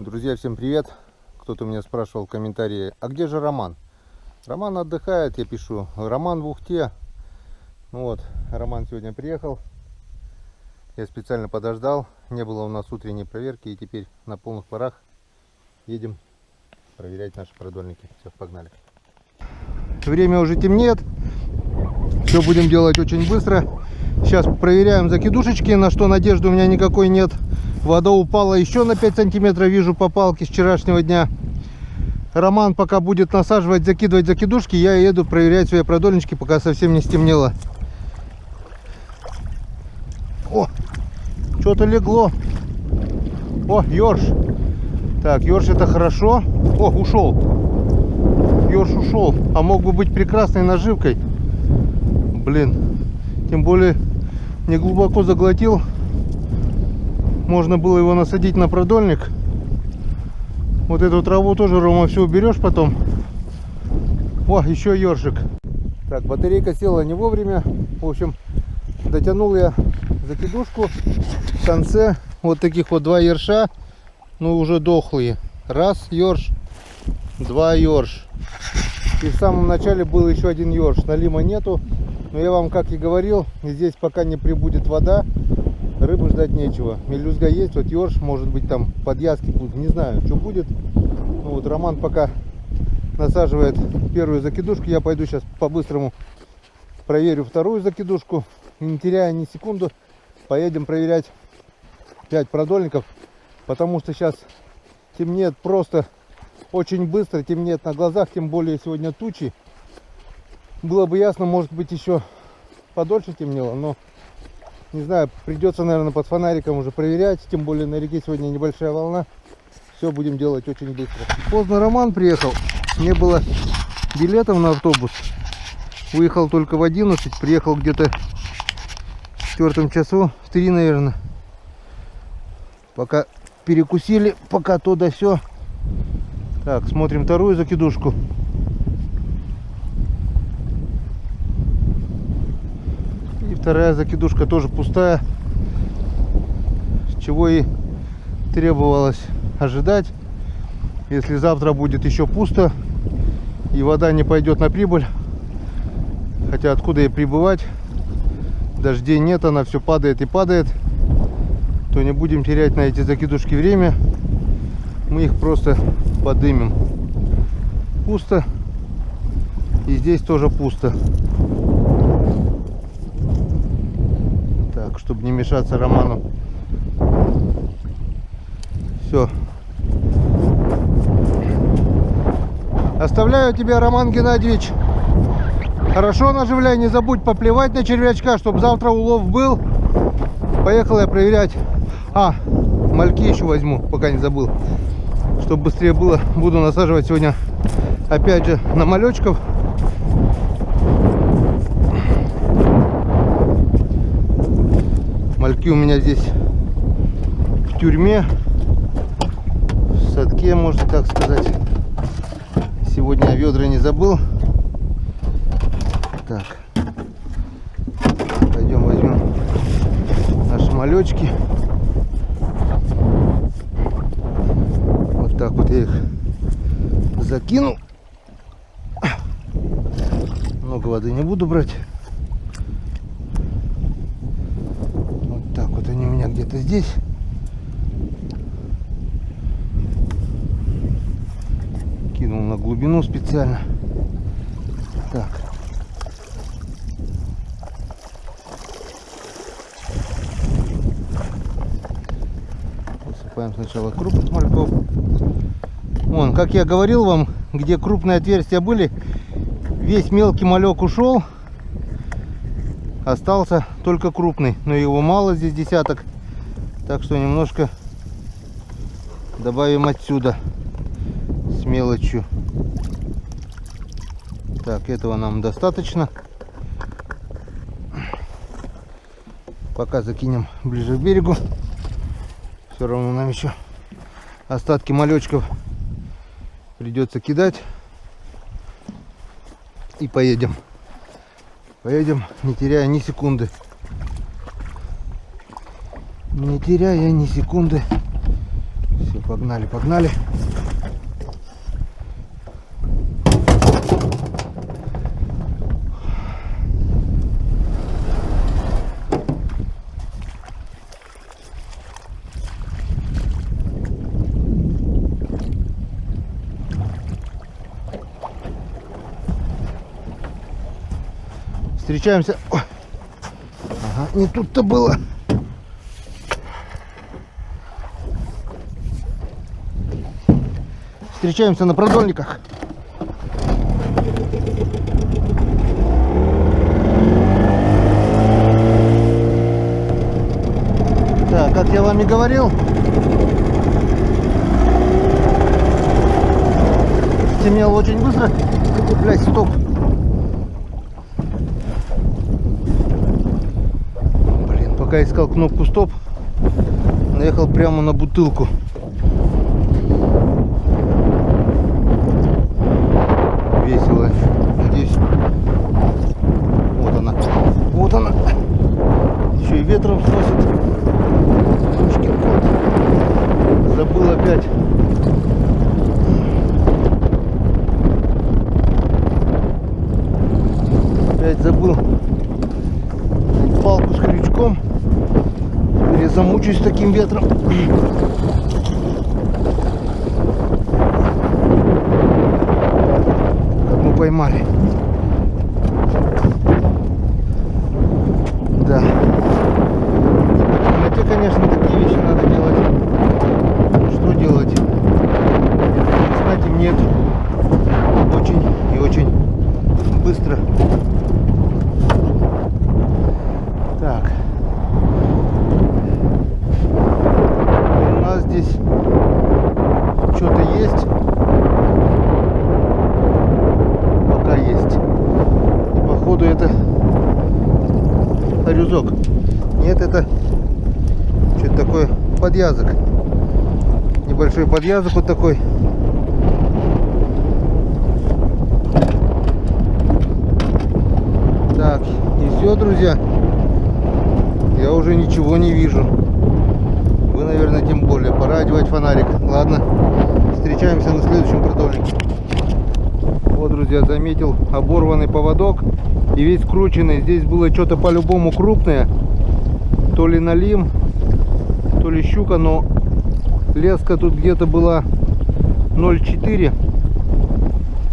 Друзья, всем привет! Кто-то меня спрашивал в комментарии, а где же Роман? Роман отдыхает, я пишу. Роман в Ухте. Ну вот, Роман сегодня приехал. Я специально подождал. Не было у нас утренней проверки. И теперь на полных парах едем проверять наши продольники. Все, погнали. Время уже темнеет. Все будем делать очень быстро. Сейчас проверяем закидушечки, на что надежды у меня никакой нет. Вода упала еще на 5 сантиметров, вижу по палке с вчерашнего дня. Роман пока будет насаживать, закидывать закидушки, я еду проверять свои продольнички, пока совсем не стемнело. О, что-то легло. О, ёрш. Так, ёрш это хорошо. О, ушел. Ёрш ушел, а мог бы быть прекрасной наживкой. Блин, тем более не глубоко заглотил. Можно было его насадить на продольник. Вот эту траву тоже, Рома, все уберешь потом. О, еще ёршик. Так, батарейка села не вовремя. В общем, дотянул я закидушку. В конце вот таких вот два ёрша. Ну, уже дохлые. Раз ёрш, два ёрш. И в самом начале был еще один ёрш. Налима нету. Но я вам, как и говорил, здесь пока не прибудет вода, рыбы ждать нечего. Мелюзга есть, вот ёрш, может быть там подъязки будут, не знаю, что будет. Ну, вот Роман пока насаживает первую закидушку, я пойду сейчас по-быстрому проверю вторую закидушку. Не теряя ни секунду, поедем проверять 5 продольников, потому что сейчас темнеет просто очень быстро, темнеет на глазах, тем более сегодня тучи. Было бы ясно, может быть, еще подольше темнело, но не знаю, придется, наверное, под фонариком уже проверять. Тем более на реке сегодня небольшая волна. Все будем делать очень быстро. Поздно Роман приехал. Не было билетов на автобус. Выехал только в 11. Приехал где-то в 4 часу. В 3, наверное. Пока перекусили. Пока то да сё. Так, смотрим вторую закидушку. Вторая закидушка тоже пустая, чего и требовалось ожидать. Если завтра будет еще пусто и вода не пойдет на прибыль, хотя откуда ей прибывать, дождей нет, она все падает и падает, то не будем терять на эти закидушки время, мы их просто подымем. Пусто, и здесь тоже пусто. Чтобы не мешаться Роману. Все. Оставляю тебя, Роман Геннадьевич. Хорошо наживляй, не забудь поплевать на червячка, чтобы завтра улов был. Поехал я проверять. А, мальки еще возьму, пока не забыл. Чтобы быстрее было, буду насаживать сегодня опять же на малечков. Мальки у меня здесь в тюрьме, в садке, можно так сказать. Сегодня я ведра не забыл. Так, пойдем возьмем наши малечки. Вот так вот я их закину. Много воды не буду брать. Они у меня где-то здесь. Кинул на глубину специально. Так. Высыпаем сначала крупных мальков. Вон, как я говорил вам, где крупные отверстия были, весь мелкий малек ушел. Остался только крупный, но его мало, здесь десяток, так что немножко добавим отсюда с мелочью. Так, этого нам достаточно. Пока закинем ближе к берегу. Все равно нам еще остатки малечков придется кидать. И поедем. Поедем, не теряя ни секунды. Не теряя ни секунды. Все, Погнали, погнали. Встречаемся. Ой. Ага, не тут-то было. Встречаемся на продольниках. Так, как я вам и говорил, стемнело очень быстро. Блять, стоп. Блин, пока искал кнопку стоп, наехал прямо на бутылку. Весело. Надеюсь. Вот она. Вот она. Еще и ветром сносит. Сушкин кот. Забыл опять. Опять забыл палку с крючком. Я замучусь таким ветром. Поймали. Да. Хотя, конечно, такие вещи надо делать. Что делать? Искать им нет. Очень и очень быстро. Так. У нас здесь что-то есть. Есть. И походу это хорюзок. Нет, это что-то такое, подъязок. Небольшой подъязок вот такой. Так, и все, друзья. Я уже ничего не вижу. Вы, наверное, тем более. Пора одевать фонарик. Ладно, встречаемся на следующем продольнике. Вот, друзья, заметил оборванный поводок и весь скрученный. Здесь было что-то по-любому крупное. То ли налим, то ли щука, но леска тут где-то была 0,4.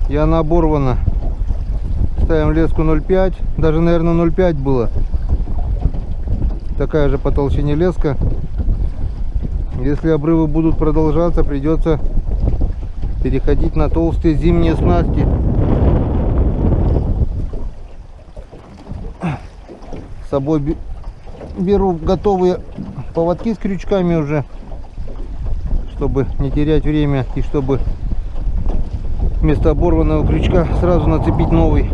И она оборвана. Ставим леску 0,5. Даже, наверное, 0,5 было. Такая же по толщине леска. Если обрывы будут продолжаться, придется переходить на толстые зимние снасти. С собой беру готовые поводки с крючками уже, чтобы не терять время и чтобы вместо оборванного крючка сразу нацепить новый.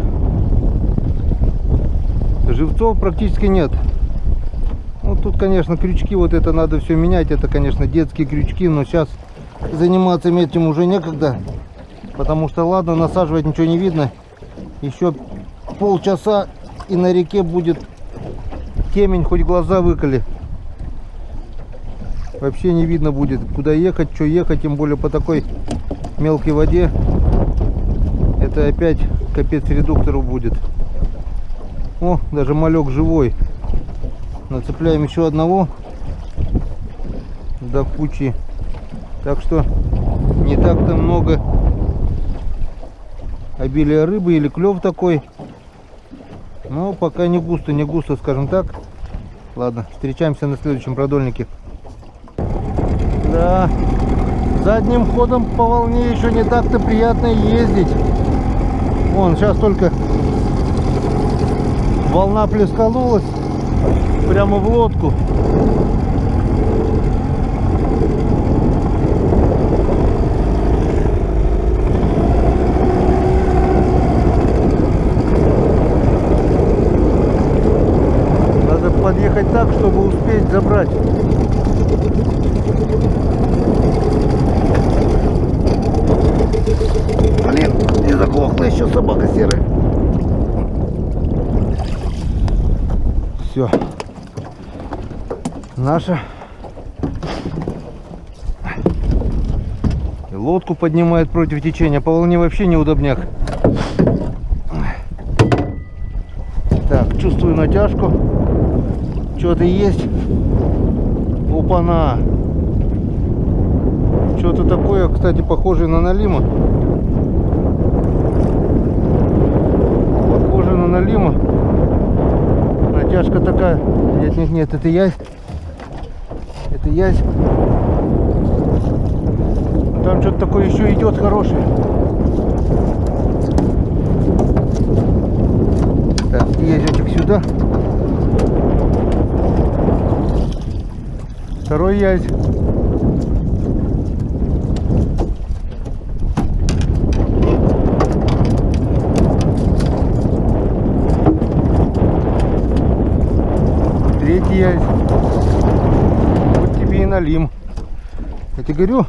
Живцов практически нет. Вот тут, конечно, крючки, вот это надо все менять. Это, конечно, детские крючки, но сейчас заниматься этим уже некогда, потому что, ладно, насаживать ничего не видно. Еще полчаса и на реке будет темень, хоть глаза выколи. Вообще не видно будет, куда ехать, что ехать, тем более по такой мелкой воде. Это опять капец редуктору будет. О, даже малек живой. Нацепляем еще одного до кучи. Так что не так-то много обилия рыбы или клев такой. Но пока не густо, скажем так. Ладно, встречаемся на следующем продольнике. Да, задним ходом по волне еще не так-то приятно ездить. Вон, сейчас только волна плесканулась прямо в лодку. Надо подъехать так, чтобы успеть забрать. Блин, не заглохла еще собака серая. Все. Наша Лодку поднимает против течения. По волне вообще неудобняк. Так, чувствую натяжку. Что-то есть. Опа-на. Что-то такое, кстати, похожее на налима. Похоже на налима. Натяжка такая. Нет, это язь. Это язь. Там что-то такое еще идет хорошее. Так, язычек сюда. Второй язь. Третий язь. Вот тебе и налим. Я тебе говорю,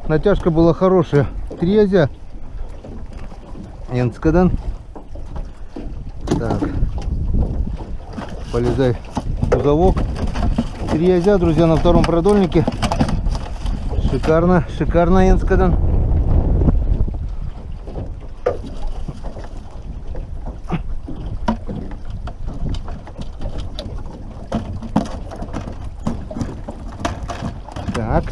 натяжка была хорошая. 3 язя. Енскадан. Так. Полезай в кузовок. 3 язя, друзья, на втором продольнике. Шикарно, шикарно, Енскадан. Так.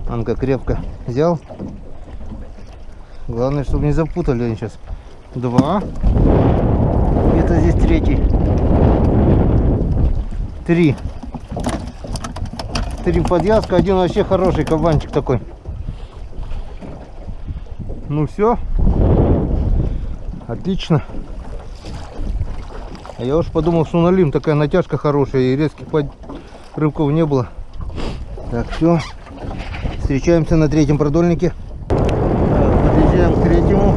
Анка крепко взял. Главное, чтобы не запутали они сейчас. 2. Это здесь 3. 3. 3 подвязка. Один вообще хороший кабанчик такой. Ну все. Отлично. А я уж подумал, что налим такая натяжка хорошая и резких рывков не было. Так, все. Встречаемся на 3-м продольнике. Подъезжаем к 3-му.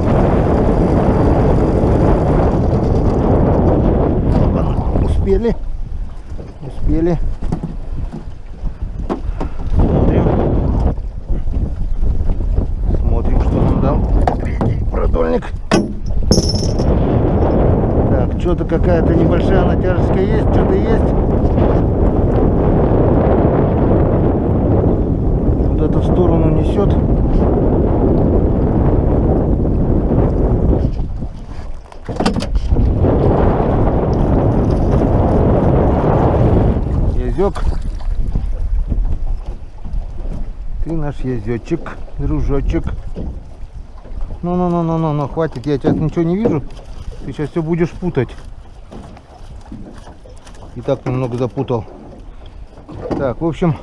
Успели. Успели. Смотрим. Смотрим, что нам дал 3-й продольник. Так, что-то какая-то небольшая натяжечка есть, что-то есть. Куда-то в сторону несет. Язёк. Ты наш язёчек, дружочек. Ну, хватит, я сейчас ничего не вижу. Ты сейчас все будешь путать. И так немного запутал. Так, в общем,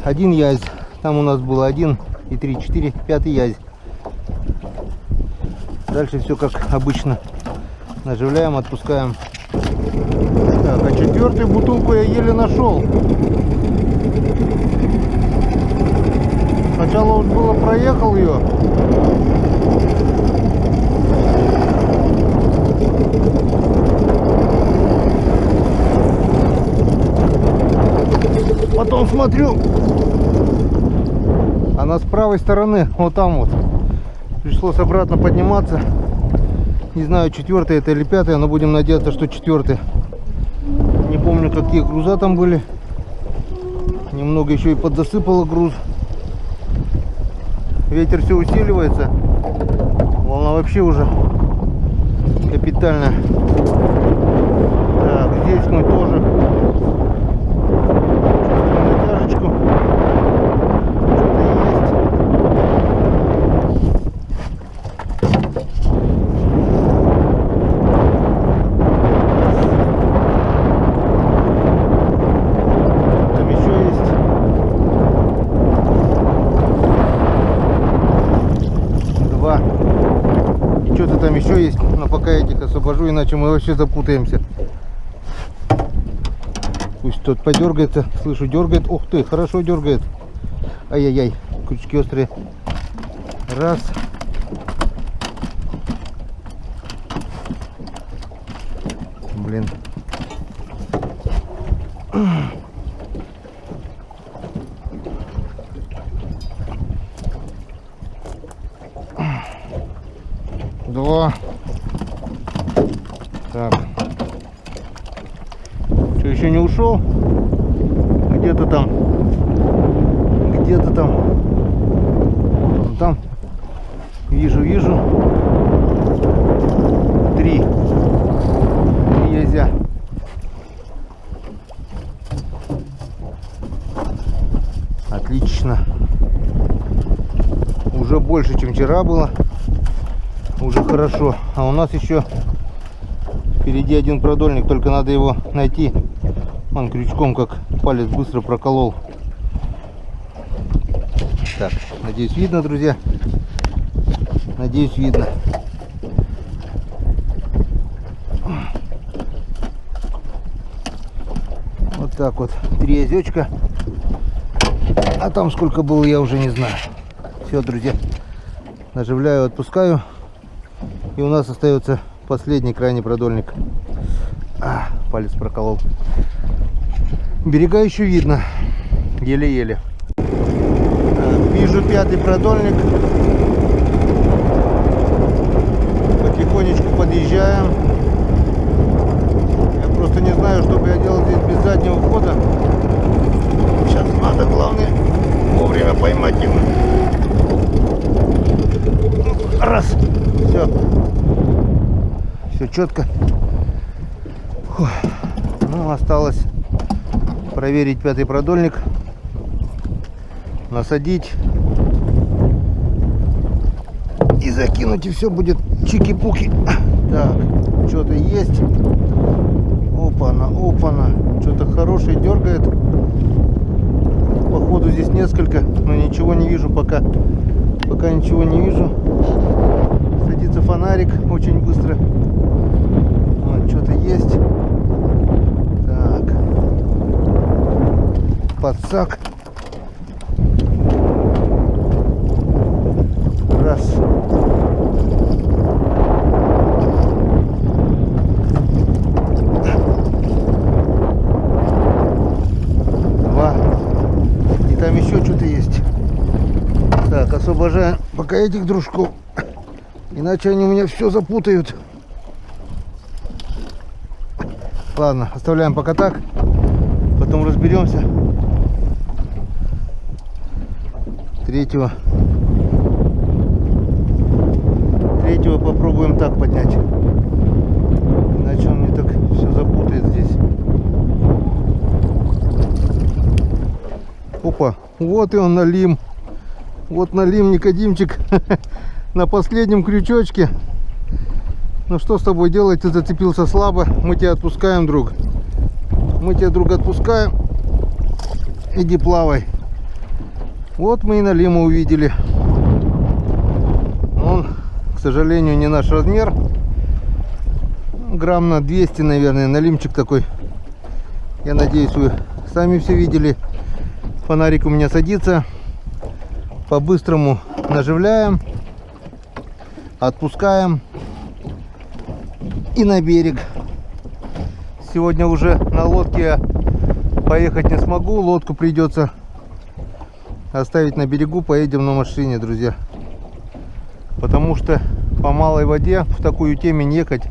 1 язь. Там у нас было 1 и 3, 4, 5 язь. Дальше все как обычно. Наживляем, отпускаем. Так, а 4-ю бутылку я еле нашел. Сначала вот было проехал ее. Потом смотрю, она с правой стороны, вот там вот. Пришлось обратно подниматься. Не знаю, 4-я это или 5-я, но будем надеяться, что 4-я. Не помню, какие груза там были. Немного еще и подзасыпало груз. Ветер все усиливается. Волна вообще уже капитальная. Так, здесь мы тоже натяжечку. Что-то там еще есть, но пока я этих освобожу, иначе мы вообще запутаемся. Пусть тот подергается. Слышу, дергает. Ух ты, хорошо дергает. Ай-яй-яй, крючки острые. Раз. Блин. 2. Так. Что, еще не ушел? Где-то там. Где-то там. Вон там. Вижу. 3. 3 езя. Отлично. Уже больше, чем вчера было. Уже хорошо. А у нас еще впереди один продольник. Только надо его найти. Он крючком как палец быстро проколол. Так, надеюсь, видно, друзья. Надеюсь, видно. Вот так вот. 3 язечка. А там сколько было, я уже не знаю. Все, друзья. Наживляю, отпускаю. И у нас остается последний крайний продольник. Палец проколол. Берега еще видно. Еле-еле. Вижу 5-й продольник. Потихонечку подъезжаем. Я просто не знаю, что бы я делал здесь без заднего хода. Сейчас надо, главное, вовремя поймать его. Раз. Все. Все четко. Фух. Ну, осталось проверить 5-й продольник. Насадить. И закинуть, и все будет чики-пуки. Так, что-то есть. Опа-на, опа-на. Что-то хорошее дергает. Походу здесь несколько, но ничего не вижу пока. Пока ничего не вижу. Садится фонарик очень быстро. Вот, что-то есть. Так. Подсак. Раз. Два. И там еще что-то есть. Так, освобождаем пока этих дружков. Иначе они у меня все запутают. Ладно, оставляем пока так. Потом разберемся. 3-го попробуем так поднять. Иначе он мне так все запутает здесь. Опа, вот и он налим. Вот налим, Никодимчик. На последнем крючочке. Ну что с тобой делать? Ты зацепился слабо. Мы тебя отпускаем, друг. Мы тебя, друг, отпускаем. Иди плавай. Вот мы и налима увидели. Он, к сожалению, не наш размер. Грамм на 200, наверное, налимчик такой. Я надеюсь, вы сами все видели. Фонарик у меня садится. По-быстрому наживляем. Отпускаем. И на берег. Сегодня уже на лодке я поехать не смогу. Лодку придется оставить на берегу. Поедем на машине, друзья. Потому что по малой воде в такую темень ехать,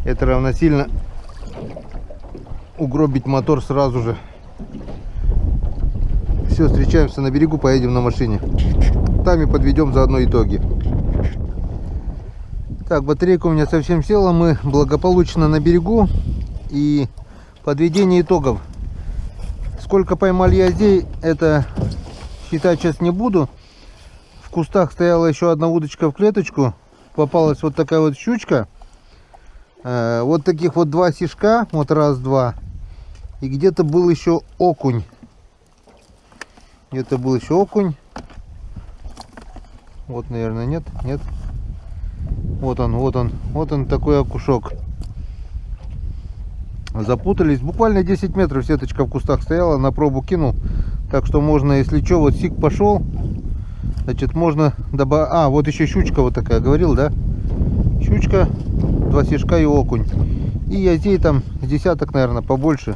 это равносильно угробить мотор сразу же. Все, встречаемся на берегу, поедем на машине. Там и подведем заодно итоги. Так, батарейка у меня совсем села. Мы благополучно на берегу. И подведение итогов. Сколько поймали язей, это считать сейчас не буду. В кустах стояла еще одна удочка в клеточку. Попалась вот такая вот щучка. Вот таких вот 2 сишка. Вот раз, два. И где-то был еще окунь. Где-то был еще окунь. Вот, наверное, нет. Вот он такой окушок. Запутались. Буквально 10 метров сеточка в кустах стояла. На пробу кинул. Так что можно, если что, вот сик пошел. Значит, можно добавить... вот еще щучка вот такая, говорил, да? Щучка, 2 сишка и окунь. И язей там с десяток, наверное, побольше.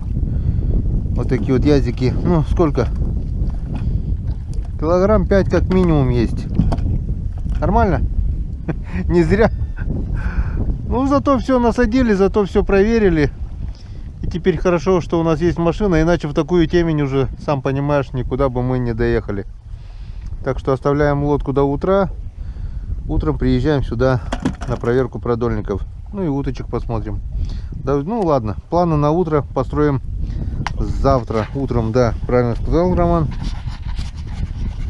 Вот такие вот язики. Ну, сколько? Килограмм 5 как минимум есть. Нормально? Не зря Ну, зато все насадили, зато все проверили. И теперь хорошо, что у нас есть машина, иначе в такую темень уже, сам понимаешь, никуда бы мы не доехали. Так что оставляем лодку до утра. Утром приезжаем сюда на проверку продольников. Ну и уточек посмотрим. Да, ну ладно, планы на утро построим завтра утром. Да, правильно сказал Роман.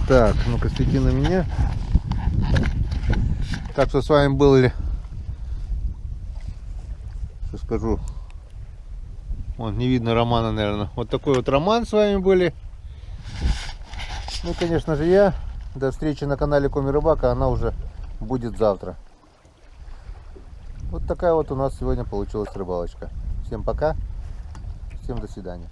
Так, ну-ка свети на меня. Так что с вами были, что скажу, вон не видно Романа, наверное. Вот такой вот Роман с вами были. Ну, конечно же, я. До встречи на канале Коми Рыбак, а она уже будет завтра. Вот такая вот у нас сегодня получилась рыбалочка. Всем пока, всем до свидания.